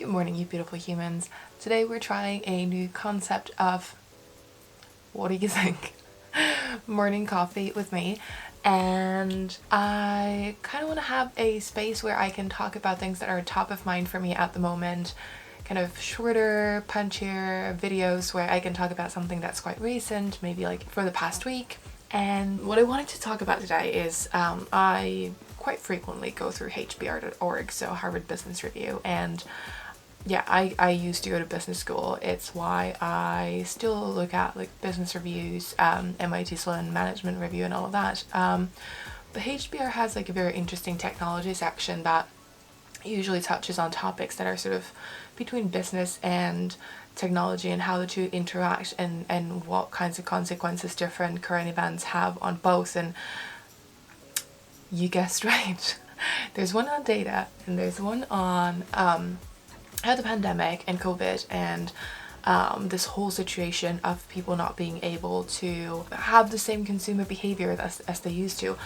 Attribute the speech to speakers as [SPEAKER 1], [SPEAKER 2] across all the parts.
[SPEAKER 1] Good morning, you beautiful humans. Today we're trying a new concept of, what do you think? Morning coffee with me. And I kind of want to have a space where I can talk about things that are top of mind for me at the moment. Kind of shorter, punchier videos where I can talk about something that's quite recent, maybe like for the past week. And what I wanted to talk about today is I quite frequently go through hbr.org, so Harvard Business Review, and yeah, I used to go to business school. It's why I still look at like business reviews, MIT Sloan Management Review and all of that. But HBR has like a very interesting technology section that usually touches on topics that are sort of between business and technology and how the two interact and what kinds of consequences different current events have on both. And you guessed right. There's one on data and there's one on how the pandemic and COVID and this whole situation of people not being able to have the same consumer behavior as they used to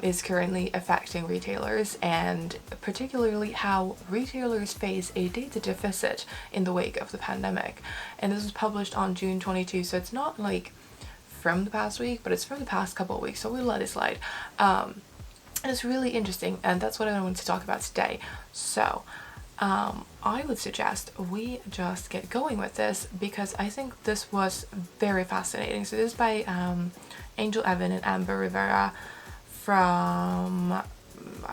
[SPEAKER 1] is currently affecting retailers, and particularly how retailers face a data deficit in the wake of the pandemic. And this was published on June 22, so it's not like from the past week, but it's from the past couple of weeks, so we'll let it slide. And it's really interesting, and that's what I want to talk about today. So I would suggest we just get going with this because I think this was very fascinating. So this is by Angel Evan and Amber Rivera from,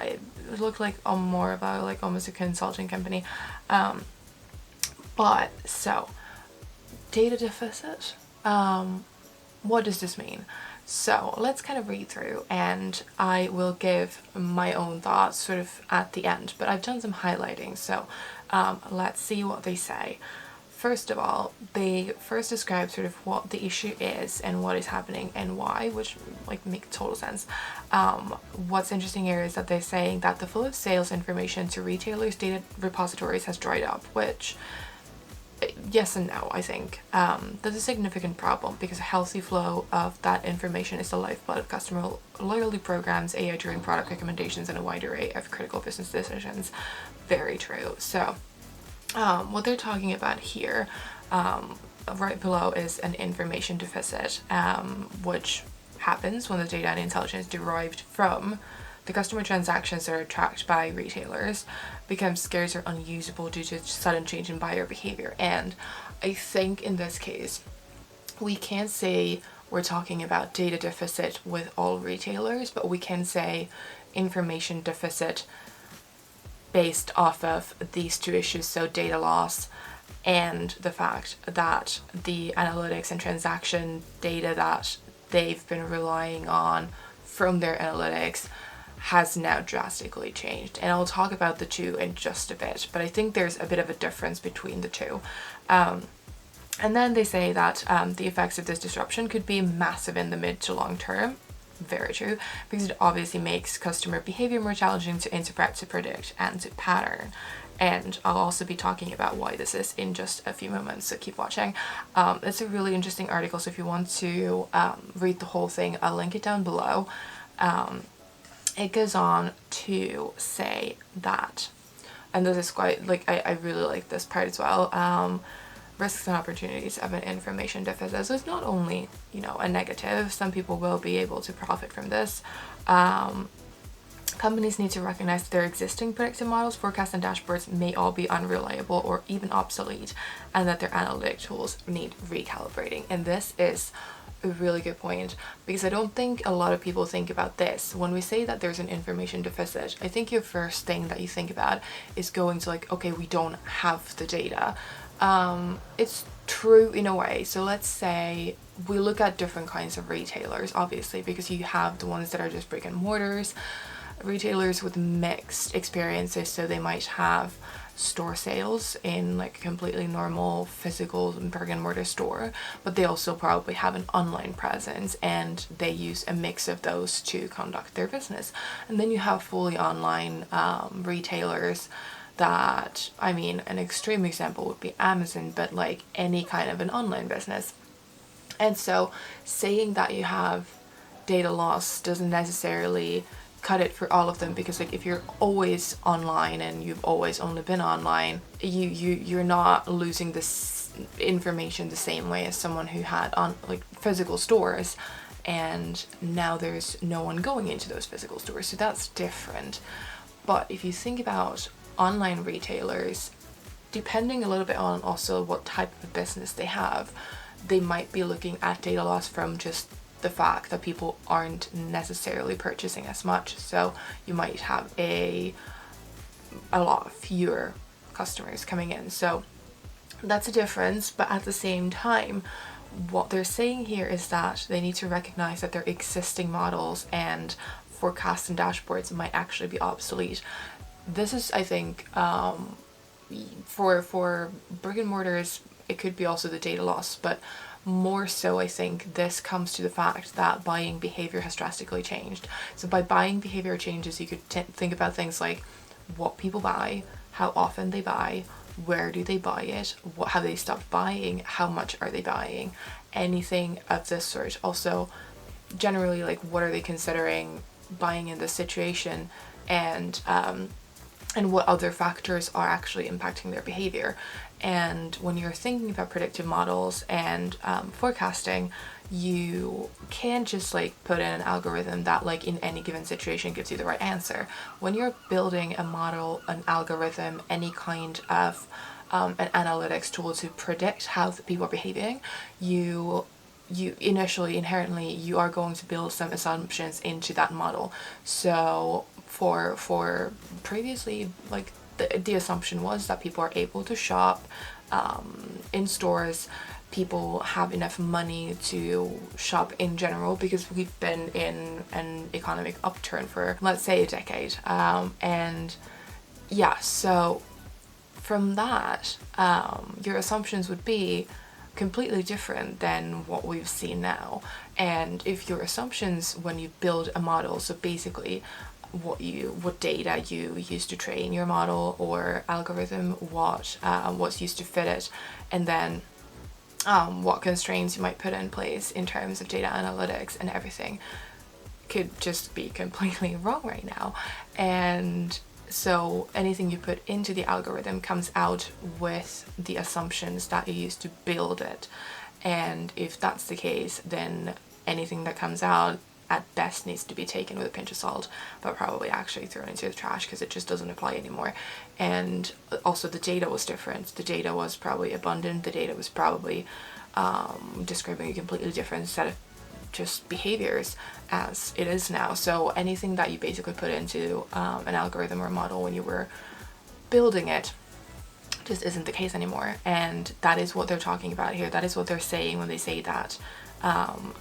[SPEAKER 1] it looked like more of a like almost a consulting company. But so data deficit, what does this mean? So let's kind of read through and I will give my own thoughts sort of at the end, but I've done some highlighting, so let's see what they say. First of all, they first describe sort of what the issue is and what is happening and why, which like make total sense. What's interesting here is that they're saying that the flow of sales information to retailers' data repositories has dried up, which yes and no, I think. That's a significant problem because a healthy flow of that information is the lifeblood of customer loyalty programs, AI-driven product recommendations, and a wide array of critical business decisions. Very true. So what they're talking about here, right below, is an information deficit, which happens when the data and intelligence derived from the customer transactions that are tracked by retailers become scarce or unusable due to sudden change in buyer behavior. And I think in this case, we can't say we're talking about data deficit with all retailers, but we can say information deficit based off of these two issues, so data loss and the fact that the analytics and transaction data that they've been relying on from their analytics has now drastically changed. And I'll talk about the two in just a bit, but I think there's a bit of a difference between the two. And then they say that the effects of this disruption could be massive in the mid to long term. Very true, because it obviously makes customer behavior more challenging to interpret, to predict, and to pattern. And I'll also be talking about why this is in just a few moments, so keep watching. It's a really interesting article, so if you want to read the whole thing, I'll link it down below. It goes on to say that, and this is quite, like, I really like this part as well, risks and opportunities of an information deficit. So it's not only, you know, a negative, some people will be able to profit from this. Companies need to recognize that their existing predictive models, forecasts, and dashboards may all be unreliable or even obsolete, and that their analytic tools need recalibrating. And this is a really good point, because I don't think a lot of people think about this. When we say that there's an information deficit, I think your first thing that you think about is going to like, okay, we don't have the data. It's true in a way. So let's say we look at different kinds of retailers, obviously, because you have the ones that are just brick and mortars, retailers with mixed experiences, so they might have store sales in like a completely normal physical brick and mortar store, but they also probably have an online presence and they use a mix of those to conduct their business. And then you have fully online retailers that, I mean, an extreme example would be Amazon, but like any kind of an online business. And so saying that you have data loss doesn't necessarily cut it for all of them, because like if you're always online and you've always only been online, you're not losing this information the same way as someone who had on like physical stores, and now there's no one going into those physical stores, so that's different. But if you think about online retailers, depending a little bit on also what type of business they have, they might be looking at data loss from just the fact that people aren't necessarily purchasing as much. So you might have a lot fewer customers coming in. So that's a difference, but at the same time, what they're saying here is that they need to recognize that their existing models and forecasts and dashboards might actually be obsolete. This is, I think, for brick and mortars, it could be also the data loss, but more so I think this comes to the fact that buying behavior has drastically changed. So by buying behavior changes, you could think about things like what people buy, how often they buy, where do they buy it, what have they stopped buying, how much are they buying, anything of this sort. Also, generally, like, what are they considering buying in this situation, and what other factors are actually impacting their behavior. And when you're thinking about predictive models and forecasting, you can't just like put in an algorithm that like in any given situation gives you the right answer. When you're building a model, an algorithm, any kind of an analytics tool to predict how the people are behaving, you inherently you are going to build some assumptions into that model. So for previously, like the assumption was that people are able to shop in stores, people have enough money to shop in general, because we've been in an economic upturn for, let's say, a decade, and yeah, so from that, your assumptions would be completely different than what we've seen now. And if your assumptions when you build a model, so basically what data you use to train your model or algorithm, what's used to fit it, and then what constraints you might put in place in terms of data analytics and everything, could just be completely wrong right now. And so anything you put into the algorithm comes out with the assumptions that you used to build it. And if that's the case, then anything that comes out at best needs to be taken with a pinch of salt, but probably actually thrown into the trash, because it just doesn't apply anymore. And also the data was different. The data was probably abundant. The data was probably describing a completely different set of just behaviors as it is now. So anything that you basically put into an algorithm or a model when you were building it just isn't the case anymore. And that is what they're talking about here. That is what they're saying when they say that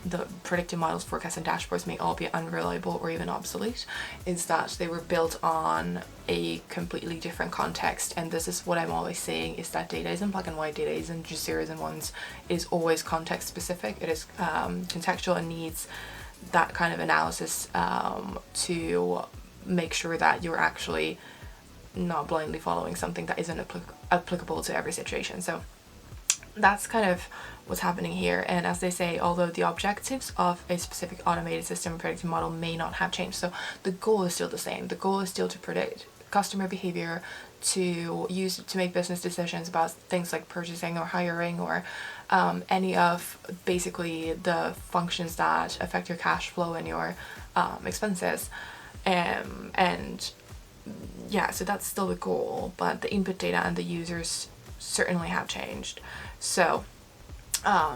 [SPEAKER 1] the predictive models, forecasts, and dashboards may all be unreliable or even obsolete, is that they were built on a completely different context. And this is what I'm always saying, is that data isn't black and white, data isn't just zeros and ones, it is always context specific, it is contextual, and needs that kind of analysis to make sure that you're actually not blindly following something that isn't applicable to every situation. So that's kind of what's happening here. And as they say, although the objectives of a specific automated system predictive model may not have changed, so the goal is still the same. The goal is still to predict customer behavior, to use it to make business decisions about things like purchasing or hiring, or any of basically the functions that affect your cash flow and your expenses. And yeah, so that's still the goal, but the input data and the users certainly have changed. So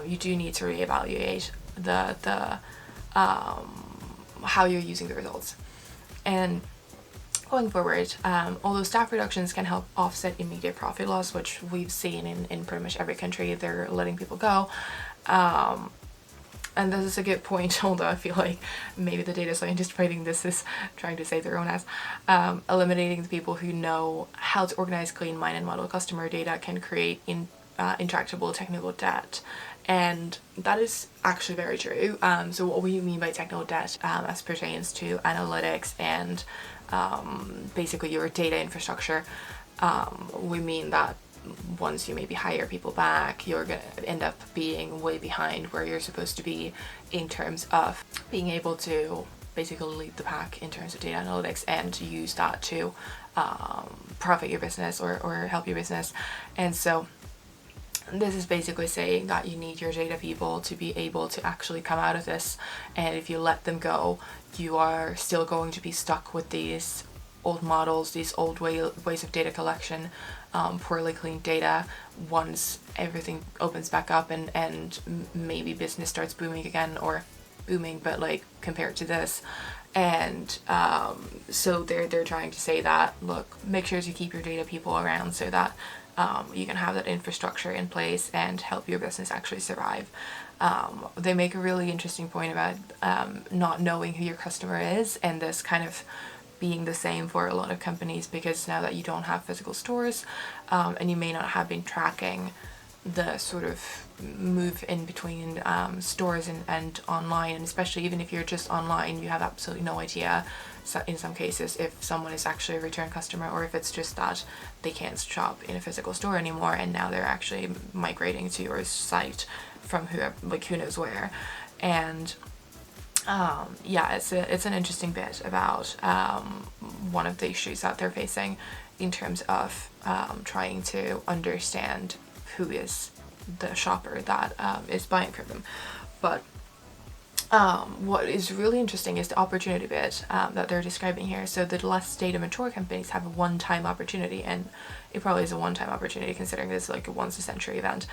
[SPEAKER 1] you do need to reevaluate the how you're using the results. And going forward, although staff reductions can help offset immediate profit loss, which we've seen in pretty much every country, they're letting people go. And this is a good point, although I feel like maybe the data scientist writing this is trying to save their own ass. Eliminating the people who know how to organize, clean, mine, and model customer data can create intractable technical debt. And that is actually very true. So what we mean by technical debt as pertains to analytics and basically your data infrastructure, we mean that once you maybe hire people back, you're going to end up being way behind where you're supposed to be in terms of being able to basically lead the pack in terms of data analytics and use that to profit your business or help your business. And so this is basically saying that you need your data people to be able to actually come out of this, and if you let them go, you are still going to be stuck with these old models, these old ways of data collection, poorly cleaned data. Once everything opens back up and maybe business starts booming again, or booming but like compared to this, and so they're trying to say that, look, make sure to keep your data people around so that you can have that infrastructure in place and help your business actually survive. They make a really interesting point about not knowing who your customer is, and this kind of being the same for a lot of companies, because now that you don't have physical stores, and you may not have been tracking the sort of move in between stores and online, and especially even if you're just online, you have absolutely no idea, so in some cases, if someone is actually a return customer, or if it's just that they can't shop in a physical store anymore and now they're actually migrating to your site from who knows where. And yeah, it's an interesting bit about one of the issues that they're facing in terms of trying to understand who is the shopper that is buying from them. But what is really interesting is the opportunity bit that they're describing here. So the less data mature companies have a one-time opportunity, and it probably is a one-time opportunity considering this is like a once-a-century event,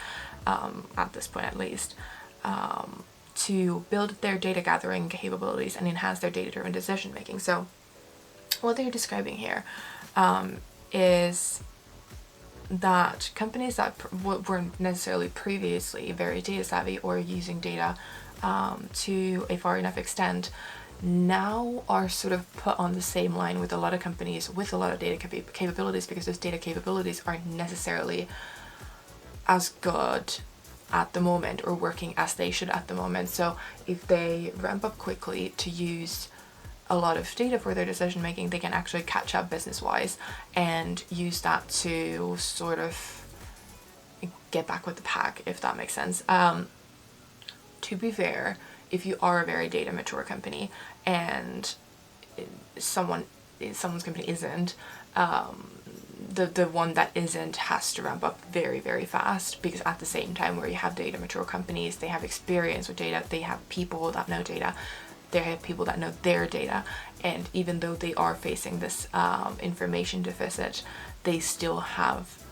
[SPEAKER 1] at this point at least, to build their data gathering capabilities and enhance their data-driven decision making. So what they're describing here is that companies that weren't necessarily previously very data savvy or using data to a far enough extent now are sort of put on the same line with a lot of companies with a lot of data capabilities, because those data capabilities aren't necessarily as good at the moment or working as they should at the moment. So if they ramp up quickly to use a lot of data for their decision making, they can actually catch up business wise and use that to sort of get back with the pack, if that makes sense. To be fair, if you are a very data mature company and someone's company isn't, the one that isn't has to ramp up very, very fast, because at the same time where you have data mature companies, they have experience with data, they have people that know data, they have people that know their data, and even though they are facing this information deficit, they still have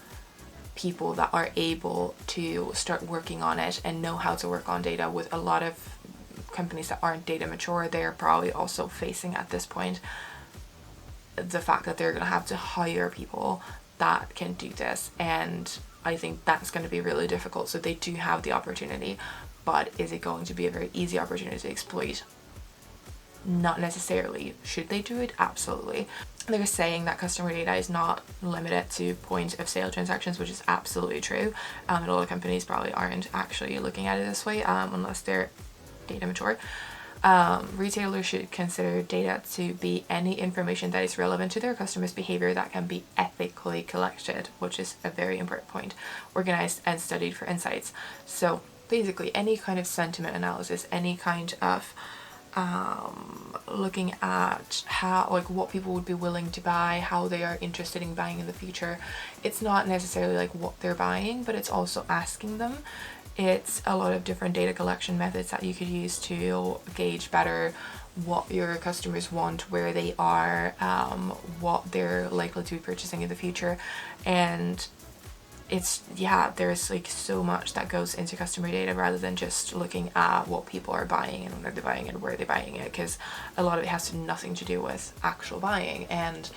[SPEAKER 1] people that are able to start working on it and know how to work on data. With a lot of companies that aren't data mature, they're probably also facing at this point the fact that they're going to have to hire people that can do this, and I think that's going to be really difficult. So they do have the opportunity, but is it going to be a very easy opportunity to exploit? Not necessarily. Should they do it? Absolutely. They're saying that customer data is not limited to point of sale transactions, which is absolutely true. A lot of companies probably aren't actually looking at it this way, unless they're data mature. Retailers should consider data to be any information that is relevant to their customers' behavior that can be ethically collected, which is a very important point, organized and studied for insights. So basically any kind of sentiment analysis, any kind of looking at how, like, what people would be willing to buy, how they are interested in buying in the future. It's not necessarily like what they're buying, but it's also asking them. It's a lot of different data collection methods that you could use to gauge better what your customers want, where they are, what they're likely to be purchasing in the future. And it's, yeah, there's like so much that goes into customer data rather than just looking at what people are buying and when they're buying it and where they're buying it, because a lot of it has nothing to do with actual buying. And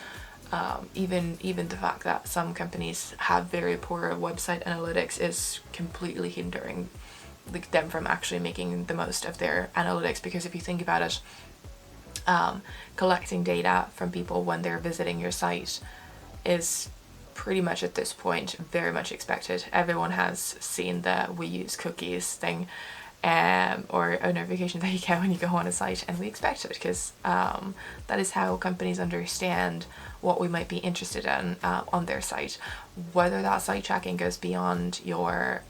[SPEAKER 1] even the fact that some companies have very poor website analytics is completely hindering them from actually making the most of their analytics. Because if you think about it, collecting data from people when they're visiting your site is pretty much at this point very much expected. Everyone has seen the "we use cookies" thing, or a notification that you get when you go on a site, and we expect it because that is how companies understand what we might be interested in on their site. Whether that site tracking goes beyond your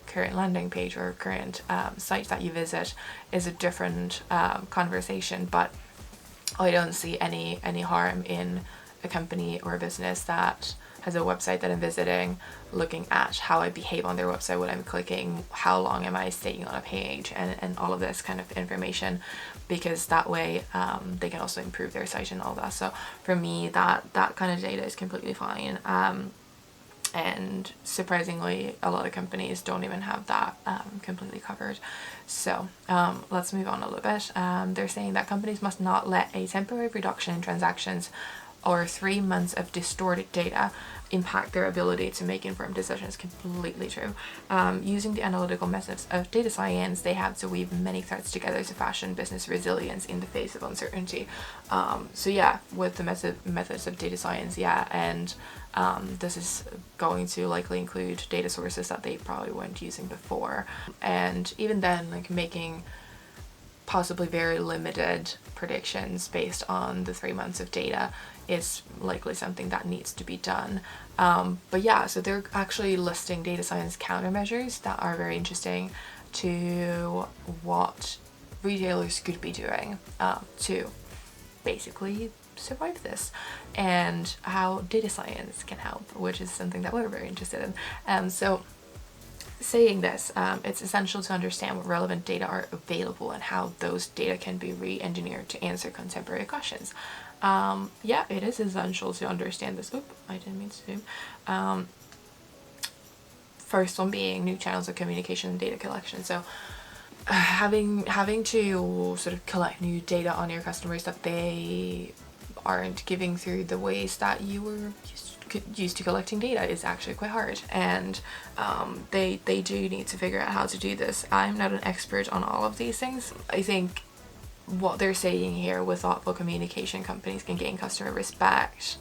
[SPEAKER 1] current landing page or current site that you visit is a different conversation, but I don't see any harm in a company or a business that has a website that I'm visiting, looking at how I behave on their website, what I'm clicking, how long am I staying on a page, and all of this kind of information, because that way they can also improve their site and all that. So for me, that kind of data is completely fine. And surprisingly, a lot of companies don't even have that completely covered. So let's move on a little bit. They're saying that companies must not let a temporary reduction in transactions or 3 months of distorted data impact their ability to make informed decisions. Completely true. Using the analytical methods of data science, they have to weave many threads together to fashion business resilience in the face of uncertainty. So yeah, with the methods of data science, yeah, and this is going to likely include data sources that they probably weren't using before. And even then, like making possibly very limited predictions based on the 3 months of data is likely something that needs to be done. But yeah, so they're actually listing data science countermeasures that are very interesting to what retailers could be doing to basically survive this, and how data science can help, which is something that we're very interested in. So saying this, it's essential to understand what relevant data are available and how those data can be re-engineered to answer contemporary questions. Yeah, it is essential to understand this. Oop, I didn't mean to. First one being new channels of communication and data collection. So having to sort of collect new data on your customers that they aren't giving through the ways that you were used to collecting data is actually quite hard, and they do need to figure out how to do this. I'm not an expert on all of these things. I think what they're saying here, with thoughtful communication, companies can gain customer respect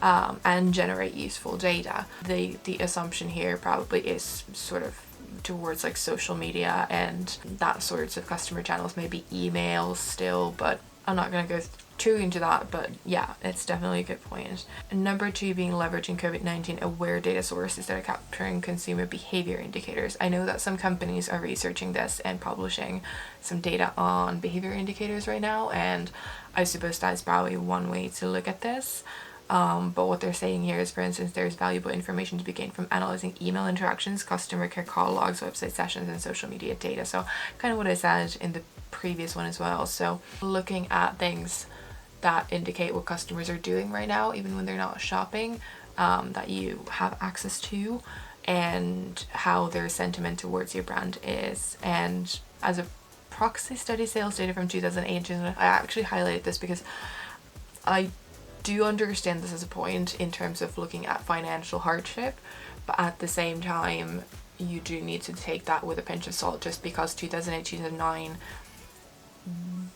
[SPEAKER 1] and generate useful data. The assumption here probably is sort of towards like social media and that sorts of customer channels, maybe emails still, but I'm not going to go too into that, but yeah, it's definitely a good point. And number 2 being leveraging COVID-19 aware data sources that are capturing consumer behavior indicators. I know that some companies are researching this and publishing some data on behavior indicators right now, and I suppose that's probably one way to look at this. But what they're saying here is, for instance, there's valuable information to be gained from analyzing email interactions, customer care call logs, website sessions, and social media data. So kind of what I said in the previous one as well. So looking at things that indicate what customers are doing right now, even when they're not shopping, that you have access to, and how their sentiment towards your brand is. And as a proxy study, sales data from 2018, I actually highlighted this because I do understand this as a point in terms of looking at financial hardship, but at the same time you do need to take that with a pinch of salt, just because 2008-2009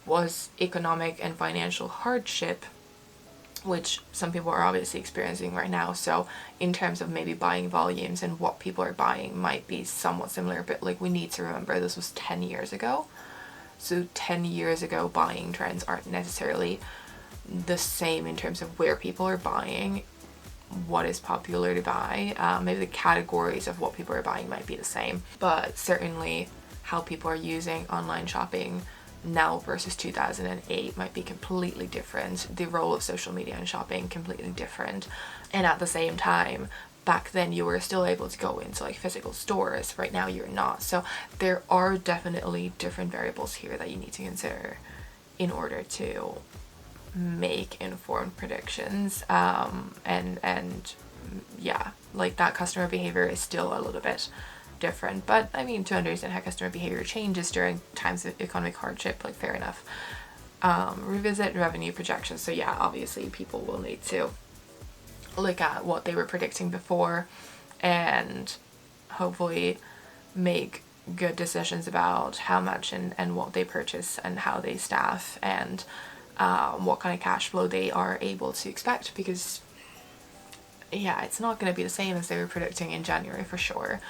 [SPEAKER 1] was economic and financial hardship, which some people are obviously experiencing right now. So in terms of maybe buying volumes and what people are buying might be somewhat similar, but like we need to remember this was 10 years ago. So 10 years ago buying trends aren't necessarily the same in terms of where people are buying, what is popular to buy. Maybe the categories of what people are buying might be the same, but certainly how people are using online shopping now versus 2008 might be completely different. The role of social media and shopping completely different. And at the same time, back then you were still able to go into like physical stores. Right now you're not. So there are definitely different variables here that you need to consider in order to make informed predictions. And yeah, like that customer behavior is still a little bit different, but I mean, to understand how customer behavior changes during times of economic hardship, like fair enough. Revisit revenue projections. So yeah, obviously people will need to look at what they were predicting before and hopefully make good decisions about how much and what they purchase and how they staff, and what kind of cash flow they are able to expect, because yeah, it's not going to be the same as they were predicting in January for sure.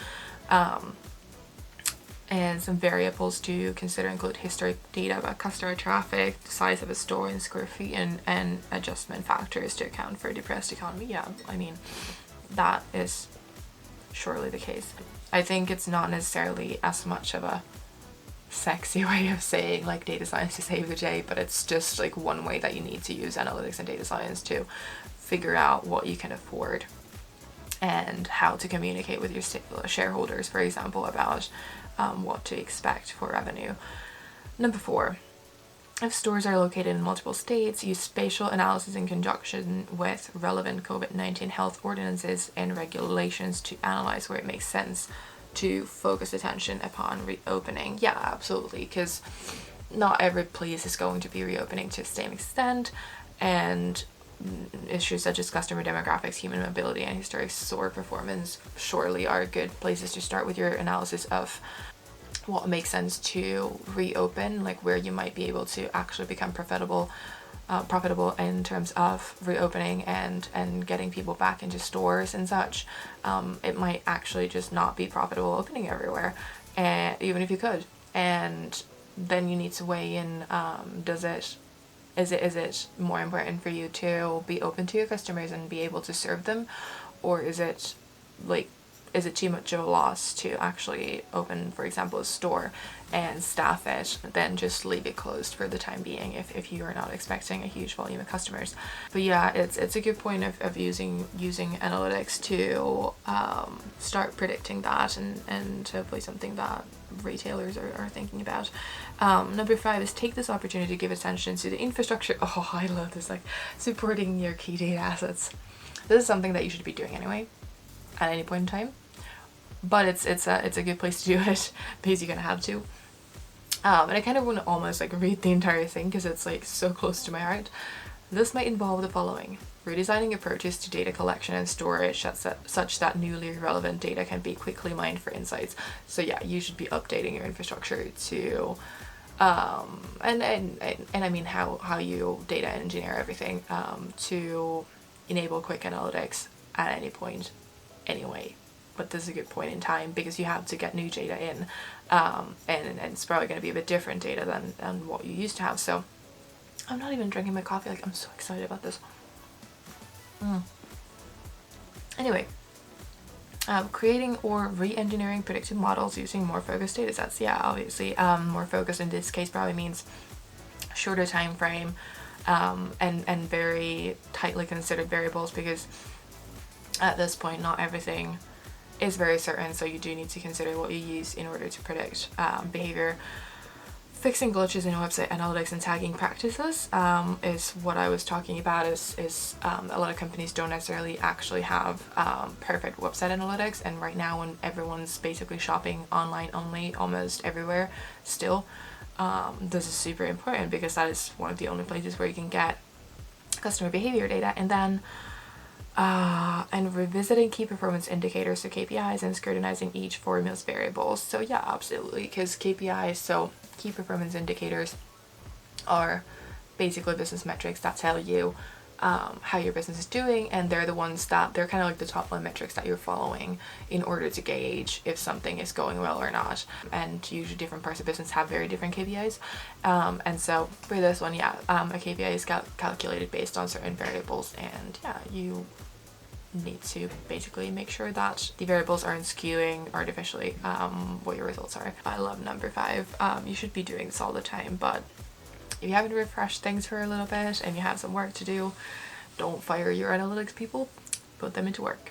[SPEAKER 1] And some variables to consider include historic data about customer traffic, the size of a store in square feet, and adjustment factors to account for a depressed economy. Yeah, I mean, that is surely the case. I think it's not necessarily as much of a sexy way of saying like data science to save the day, but it's just like one way that you need to use analytics and data science to figure out what you can afford and how to communicate with your shareholders, for example, about what to expect for revenue. Number 4, if stores are located in multiple states, use spatial analysis in conjunction with relevant COVID-19 health ordinances and regulations to analyze where it makes sense to focus attention upon reopening. Yeah, absolutely, because not every place is going to be reopening to the same extent, and issues such as customer demographics, human mobility, and historic store performance surely are good places to start with your analysis of what makes sense to reopen, like where you might be able to actually become profitable in terms of reopening and getting people back into stores and such. It might actually just not be profitable opening everywhere, and even if you could, and then you need to weigh in, is it more important for you to be open to your customers and be able to serve them, or is it too much of a loss to actually open, for example, a store and staff it, then just leave it closed for the time being if you are not expecting a huge volume of customers. But yeah, it's a good point of using analytics to start predicting that, and hopefully something that retailers are thinking about. Number 5 is take this opportunity to give attention to the infrastructure. Oh, I love this, like supporting your key data assets. This is something that you should be doing anyway at any point in time, but it's a good place to do it because you're gonna have to. And I kind of want to almost like read the entire thing because it's like so close to my heart. This might involve the following: redesigning approaches to data collection and storage such that newly relevant data can be quickly mined for insights. So yeah, you should be updating your infrastructure to and I mean how you data engineer everything to enable quick analytics at any point anyway. But this is a good point in time because you have to get new data in, and it's probably going to be a bit different data than what you used to have. So I'm not even drinking my coffee, like I'm so excited about this. Anyway, creating or re-engineering predictive models using more focused data sets. Yeah, obviously more focused in this case probably means shorter time frame, and very tightly considered variables, because at this point not everything is very certain, so you do need to consider what you use in order to predict behavior. Fixing glitches in website analytics and tagging practices is what I was talking about. Is a lot of companies don't necessarily actually have perfect website analytics, and right now when everyone's basically shopping online only almost everywhere still, this is super important because that is one of the only places where you can get customer behavior data. And then and revisiting key performance indicators, so KPIs, and scrutinizing each formulas variables. So yeah, absolutely, because KPIs, so key performance indicators, are basically business metrics that tell you how your business is doing, and they're the ones that they're kind of like the top line metrics that you're following in order to gauge if something is going well or not. And usually different parts of business have very different KPIs, and so for this one, yeah, a KPI is calculated based on certain variables, and yeah, you need to basically make sure that the variables aren't skewing artificially what your results are. I love number 5. You should be doing this all the time, but if you haven't refreshed things for a little bit and you have some work to do, don't fire your analytics people, put them into work.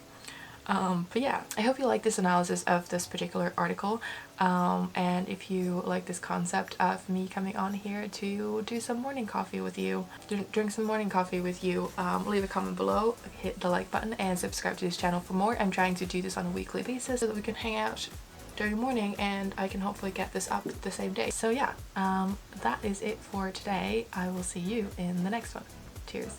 [SPEAKER 1] But yeah, I hope you like this analysis of this particular article, and if you like this concept of me coming on here to do some morning coffee with you, drink some morning coffee with you, leave a comment below, hit the like button, and subscribe to this channel for more. I'm trying to do this on a weekly basis so that we can hang out during the morning and I can hopefully get this up the same day. So yeah, that is it for today. I will see you in the next one. Cheers.